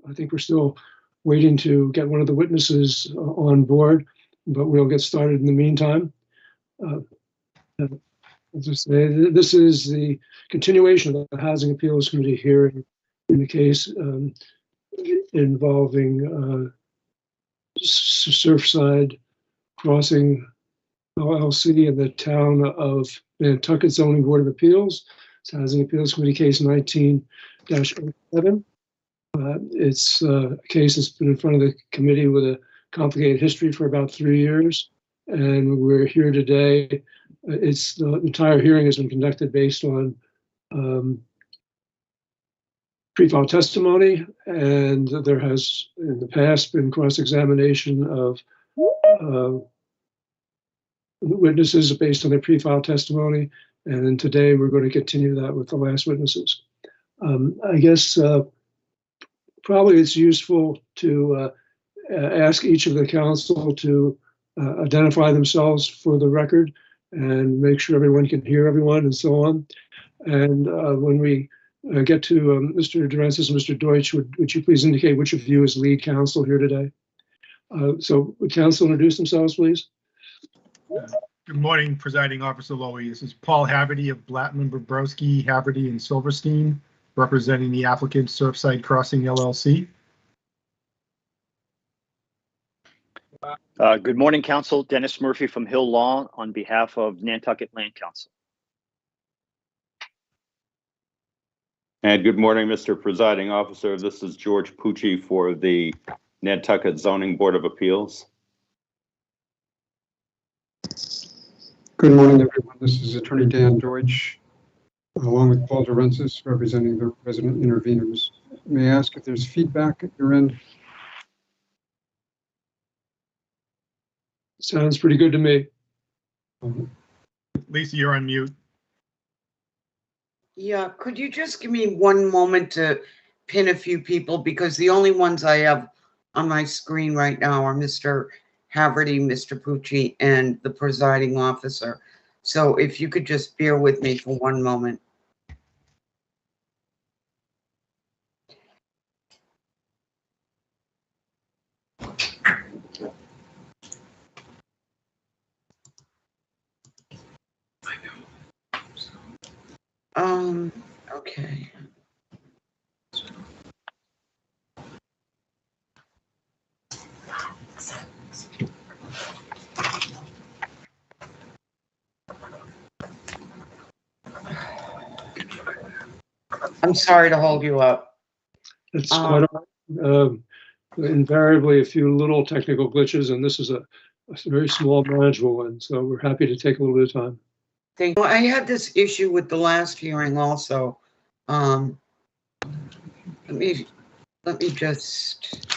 I think we're still waiting to get one of the witnesses on board, but we'll get started in the meantime. As I say, this is the continuation of the Housing Appeals Committee hearing in the case involving Surfside Crossing LLC and the town of Nantucket Zoning Board of Appeals. It's Housing Appeals Committee case 19-07. It's a case that's been in front of the committee with a complicated history for about 3 years. And we're here today. It's the entire hearing has been conducted based on pre-file testimony, and there has in the past been cross-examination of witnesses based on their pre-file testimony. And then today we're going to continue that with the last witnesses. I guess probably it's useful to ask each of the council to identify themselves for the record and make sure everyone can hear everyone and so on. And when we get to Mr. Durensis and Mr. Deutsch, would you please indicate which of you is lead counsel here today? So would council introduce themselves, please? Good morning, Presiding Officer Lowy. This is Paul Haverty of Blattman, Bobrowski, Haverty, and Silverstein, representing the applicant Surfside Crossing LLC. Good morning, Council. Dennis Murphy from Hill Law on behalf of Nantucket Land Council. And good morning, Mr. Presiding Officer. This is George Pucci for the Nantucket Zoning Board of Appeals. Good morning, everyone. This is Attorney Dan Deutsch, along with Paul Durensis, representing the resident interveners. May I ask if there's feedback at your end? Sounds pretty good to me. Lisa, you're on mute. Yeah, could you just give me one moment to pin a few people, because the only ones I have on my screen right now are Mr. Haverty, Mr. Pucci, and the presiding officer. So if you could just bear with me for one moment. Okay. I'm sorry to hold you up. It's quite invariably a few little technical glitches, and this is a very small, manageable one. So we're happy to take a little bit of time. Thank you. I had this issue with the last hearing also. Let me just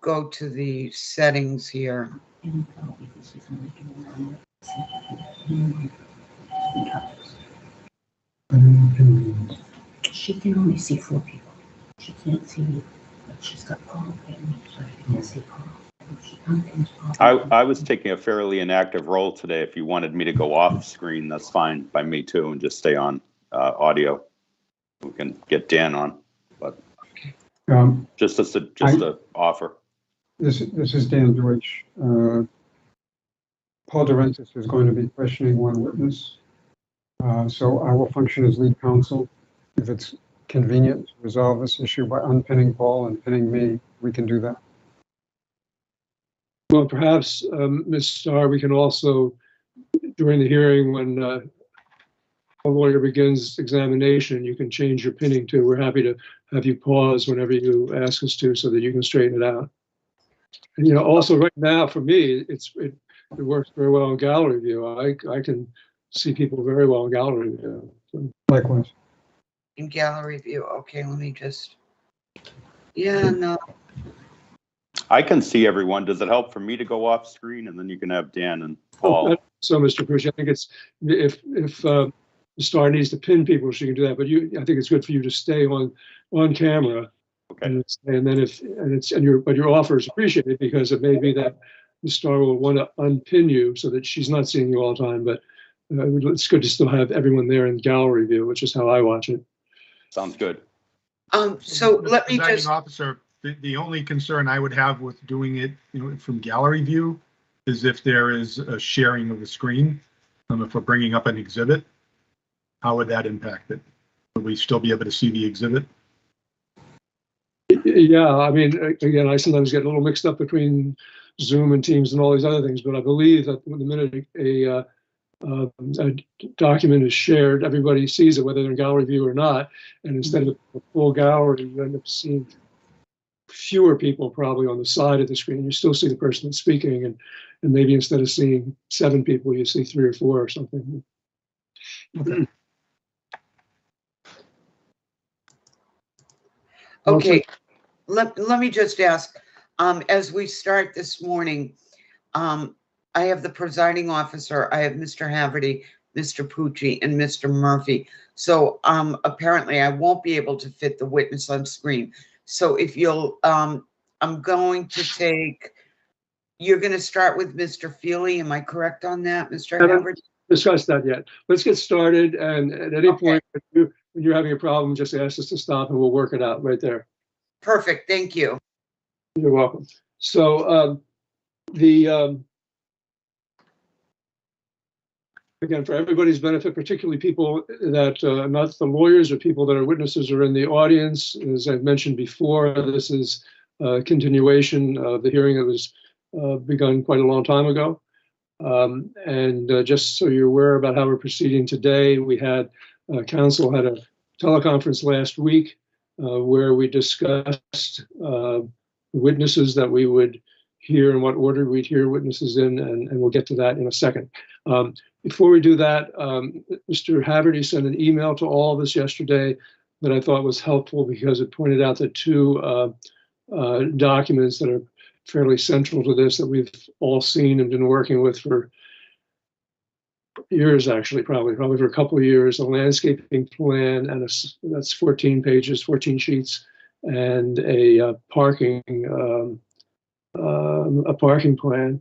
go to the settings here. She can only see 4 people. She can't see me, but she's got Paul and me, so I can see Paul. I was taking a fairly inactive role today. If you wanted me to go off screen, that's fine by me too, and just stay on audio. We can get Dan on, but just a offer. This is Dan Deutsch. Paul Durensis is going to be questioning one witness. So I will function as lead counsel. If it's convenient to resolve this issue by unpinning Paul and pinning me, we can do that. Well, perhaps, Ms. Starr, we can also, during the hearing, when a lawyer begins examination, you can change your pinning too. We're happy to have you pause whenever you ask us to, so that you can straighten it out. And, you know, also right now for me, it works very well in gallery view. I can see people very well in gallery view. So. Likewise. In gallery view. Okay, let me just. Yeah, no. I can see everyone. Does it help for me to go off screen, and then you can have Dan and Paul? So, Mr. Pucci, I think it's if the Star needs to pin people, she can do that. But I think it's good for you to stay on camera. Okay. And then your offer is appreciated, because it may be that the Star will want to unpin you so that she's not seeing you all the time. But it's good to still have everyone there in gallery view, which is how I watch it. Sounds good. So Mr. let me Presiding just, Officer, the only concern I would have with doing it, from gallery view is if there is a sharing of the screen. If we're bringing up an exhibit, how would that impact it? Would we still be able to see the exhibit? Yeah, I mean, again, I sometimes get a little mixed up between Zoom and Teams and all these other things, but I believe that the minute a document is shared, everybody sees it, whether they're in gallery view or not. And instead of a full gallery, you end up seeing fewer people probably on the side of the screen. You still see the person that's speaking, and maybe instead of seeing 7 people, you see 3 or 4 or something. okay, let me just ask, as we start this morning, I have the presiding officer, I have Mr. Haverty, Mr. Pucci, and Mr. Murphy. So apparently I won't be able to fit the witness on screen. So if you'll, I'm going to take, you're going to start with Mr. Feely. Am I correct on that, Mr. I haven't Haverty? discussed that yet. Let's get started, and at any Okay. point when you're having a problem, just ask us to stop and we'll work it out right there. Perfect, thank you. You're welcome. So again, for everybody's benefit, particularly people that, not the lawyers or people that are witnesses are in the audience, as I've mentioned before, this is a continuation of the hearing that was begun quite a long time ago. Just so you're aware about how we're proceeding today, we had council had a teleconference last week where we discussed witnesses that we would hear and what order we'd hear witnesses in, and we'll get to that in a second. Before we do that, Mr. Haverty sent an email to all of us yesterday that I thought was helpful because it pointed out the 2 documents that are fairly central to this that we've all seen and been working with for years, actually, probably for a couple of years, a landscaping plan, and that's 14 pages, 14 sheets, and a parking plan.